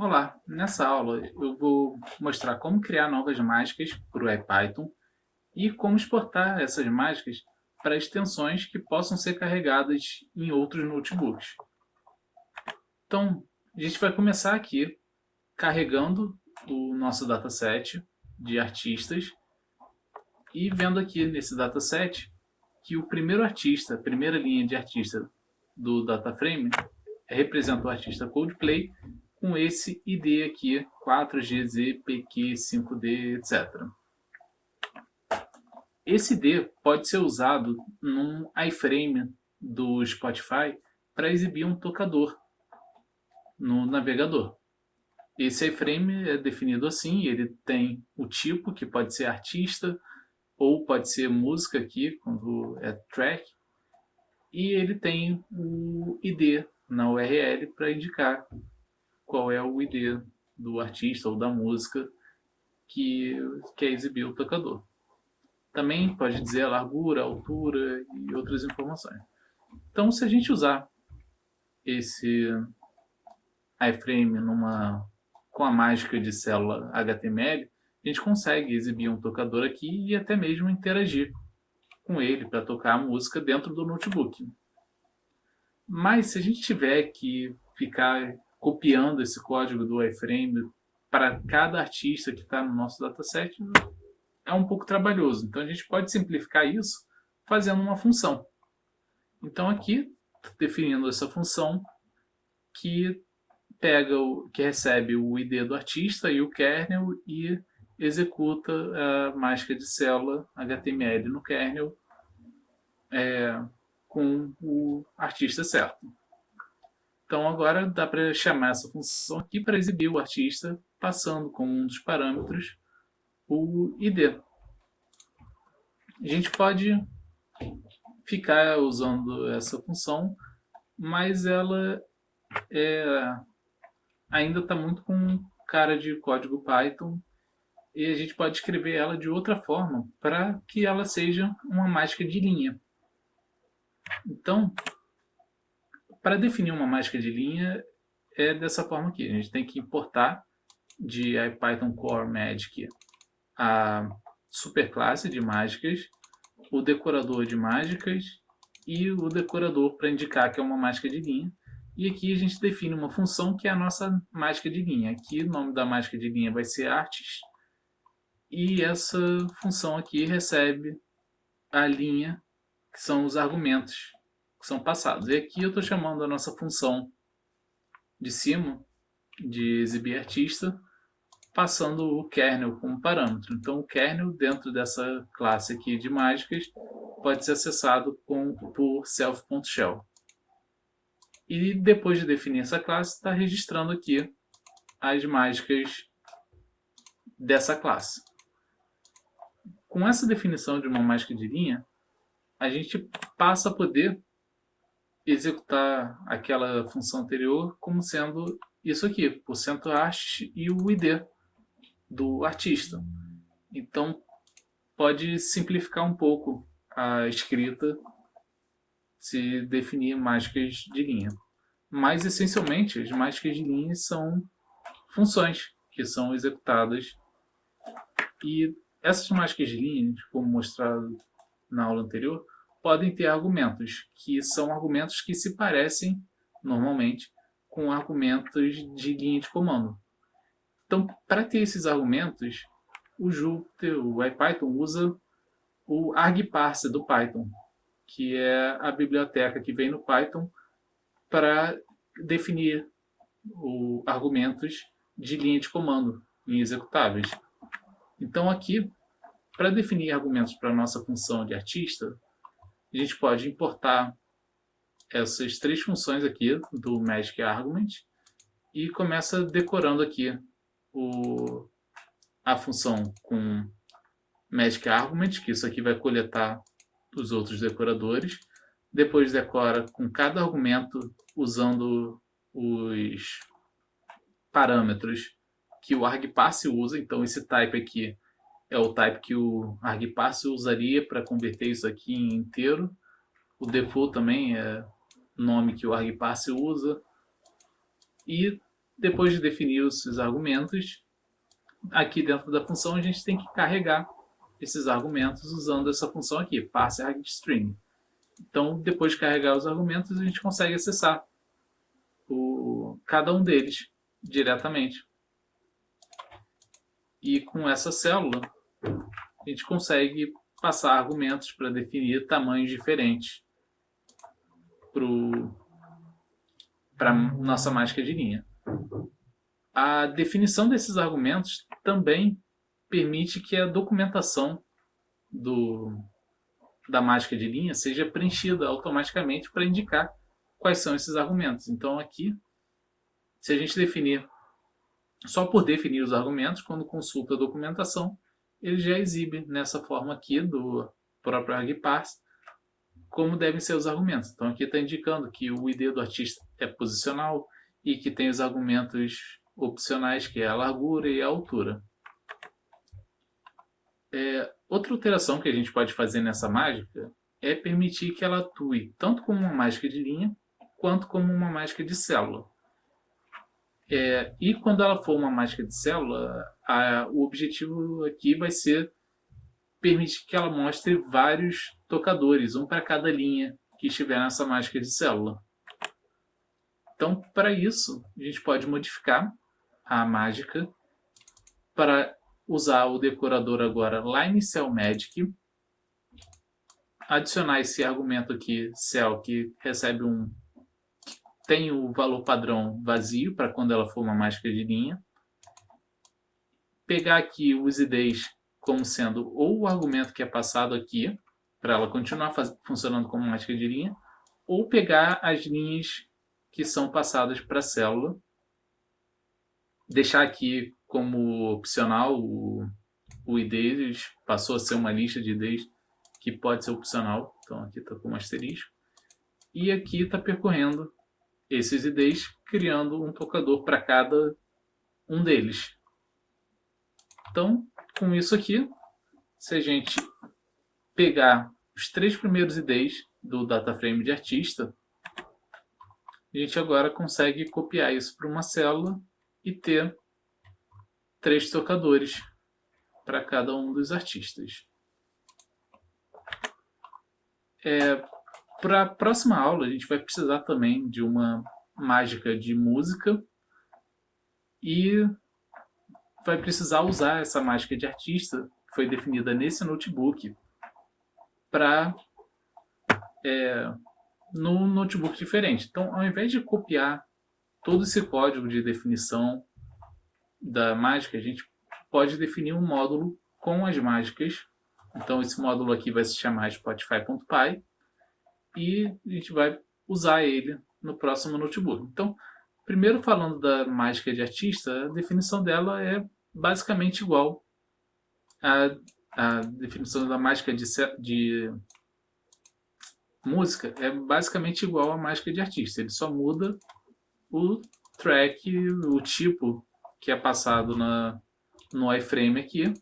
Olá, nessa aula eu vou mostrar como criar novas mágicas para o IPython e como exportar essas mágicas para extensões que possam ser carregadas em outros notebooks. Então, a gente vai começar aqui carregando o nosso dataset de artistas e vendo aqui nesse dataset que o primeiro artista, a primeira linha de artista do dataframe representa o artista Coldplay com esse ID aqui, 4GZ, PQ, 5D, etc. Esse ID pode ser usado num iframe do Spotify para exibir um tocador no navegador. Esse iframe é definido assim, ele tem o tipo, que pode ser artista, ou pode ser música aqui, quando é track, e ele tem o ID na URL para indicar qual é o ID do artista ou da música que quer exibir o tocador. Também pode dizer a largura, a altura e outras informações. Então, se a gente usar esse iframe com a mágica de célula HTML, a gente consegue exibir um tocador aqui e até mesmo interagir com ele para tocar a música dentro do notebook. Mas se a gente tiver que ficar copiando esse código do iframe para cada artista que está no nosso dataset, é um pouco trabalhoso. Então a gente pode simplificar isso fazendo uma função. Então aqui, definindo essa função que que recebe o ID do artista e o kernel e executa a mágica de célula HTML no kernel com o artista certo. Então agora dá para chamar essa função aqui para exibir o artista passando como um dos parâmetros o ID. A gente pode ficar usando essa função, mas ela ainda está muito com cara de código Python e a gente pode escrever ela de outra forma para que ela seja uma mágica de linha. Então, para definir uma mágica de linha é dessa forma aqui. A gente tem que importar de IPython Core Magic a superclasse de mágicas, o decorador de mágicas e o decorador para indicar que é uma mágica de linha. E aqui a gente define uma função que é a nossa mágica de linha. Aqui o nome da mágica de linha vai ser artes. E essa função aqui recebe a linha, que são os argumentos que são passados. E aqui eu estou chamando a nossa função de cima, de exibir artista, passando o kernel como parâmetro. Então o kernel dentro dessa classe aqui de mágicas pode ser acessado por self.shell. E depois de definir essa classe, está registrando aqui as mágicas dessa classe. Com essa definição de uma mágica de linha, a gente passa a poder executar aquela função anterior como sendo isso aqui, %art e o ID do artista. Então, pode simplificar um pouco a escrita se definir mágicas de linha. Mas, essencialmente, as mágicas de linha são funções que são executadas. E essas mágicas de linha, como mostrado na aula anterior, podem ter argumentos, que são argumentos que se parecem, normalmente, com argumentos de linha de comando. Então, para ter esses argumentos, o Jupyter, o IPython, usa o argparser do Python, que é a biblioteca que vem no Python para definir argumentos de linha de comando em executáveis. Então aqui, para definir argumentos para a nossa função de artista, a gente pode importar essas três funções aqui do Magic Argument e começa decorando aqui a função com Magic Argument, que isso aqui vai coletar os outros decoradores. Depois decora com cada argumento usando os parâmetros que o argparser usa. Então esse type aqui é o type que o argparser usaria para converter isso aqui em inteiro. O default também é o nome que o argparser usa. E depois de definir os argumentos, aqui dentro da função a gente tem que carregar esses argumentos usando essa função aqui, parseArgString. Então, depois de carregar os argumentos, a gente consegue acessar cada um deles diretamente. E com essa célula, a gente consegue passar argumentos para definir tamanhos diferentes para nossa mágica de linha. A definição desses argumentos também permite que a documentação da mágica de linha seja preenchida automaticamente para indicar quais são esses argumentos. Então aqui, se a gente definir só por definir os argumentos, quando consulta a documentação, ele já exibe nessa forma aqui do próprio argparse como devem ser os argumentos. Então aqui está indicando que o ID do artista é posicional e que tem os argumentos opcionais, que é a largura e a altura. Outra alteração que a gente pode fazer nessa mágica é permitir que ela atue tanto como uma mágica de linha quanto como uma mágica de célula. E quando ela for uma mágica de célula, o objetivo aqui vai ser permitir que ela mostre vários tocadores, um para cada linha que estiver nessa mágica de célula. Então, para isso, a gente pode modificar a mágica para usar o decorador agora LineCellMagic, adicionar esse argumento aqui, cell, que recebe tem o valor padrão vazio para quando ela for uma mágica de linha, pegar aqui os IDs como sendo ou o argumento que é passado aqui, para ela continuar funcionando como mágica de linha, ou pegar as linhas que são passadas para a célula, deixar aqui como opcional o ID, passou a ser uma lista de IDs que pode ser opcional, então aqui está com um asterisco, e aqui está percorrendo esses IDs, criando um tocador para cada um deles. Então, com isso aqui, se a gente pegar os 3 primeiros IDs do dataframe de artista, a gente agora consegue copiar isso para uma célula e ter 3 tocadores para cada um dos artistas. Para a próxima aula, a gente vai precisar também de uma mágica de música e vai precisar usar essa mágica de artista, que foi definida nesse notebook, para num notebook diferente. Então, ao invés de copiar todo esse código de definição da mágica, a gente pode definir um módulo com as mágicas. Então, esse módulo aqui vai se chamar Spotify.py e a gente vai usar ele no próximo notebook. Então, primeiro falando da mágica de artista, a definição dela é basicamente igual à definição da mágica de música, é basicamente igual à mágica de artista. Ele só muda o track, o tipo que é passado no iframe aqui,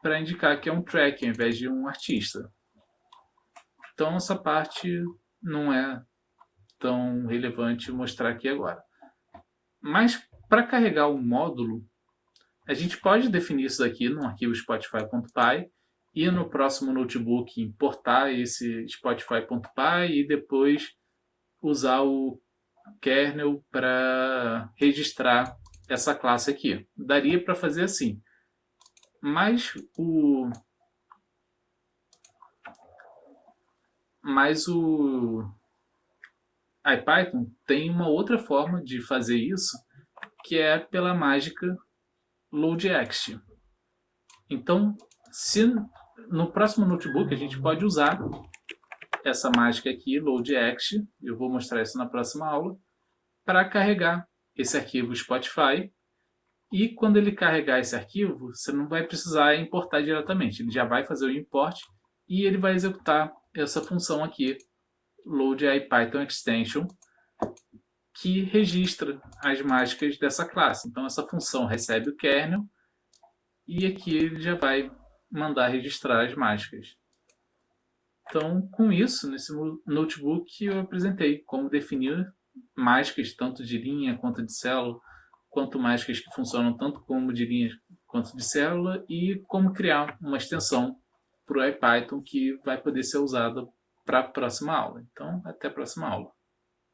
para indicar que é um track ao invés de um artista. Então essa parte não é tão relevante mostrar aqui agora. Mas para carregar o módulo, a gente pode definir isso daqui no arquivo spotify.py e no próximo notebook importar esse spotify.py e depois usar o kernel para registrar essa classe aqui. Daria para fazer assim. Mas o IPython tem uma outra forma de fazer isso, que é pela mágica loadExt. Então, se no próximo notebook a gente pode usar essa mágica aqui, loadExt, eu vou mostrar isso na próxima aula, para carregar esse arquivo Spotify. E quando ele carregar esse arquivo, você não vai precisar importar diretamente. Ele já vai fazer o import e ele vai executar essa função aqui, loadIPython_extension, que registra as mágicas dessa classe. Então essa função recebe o kernel e aqui ele já vai mandar registrar as mágicas. Então, com isso, nesse notebook eu apresentei como definir mágicas tanto de linha quanto de célula, quanto mágicas que funcionam tanto como de linha quanto de célula, e como criar uma extensão para o IPython que vai poder ser usada para a próxima aula. Então, até a próxima aula.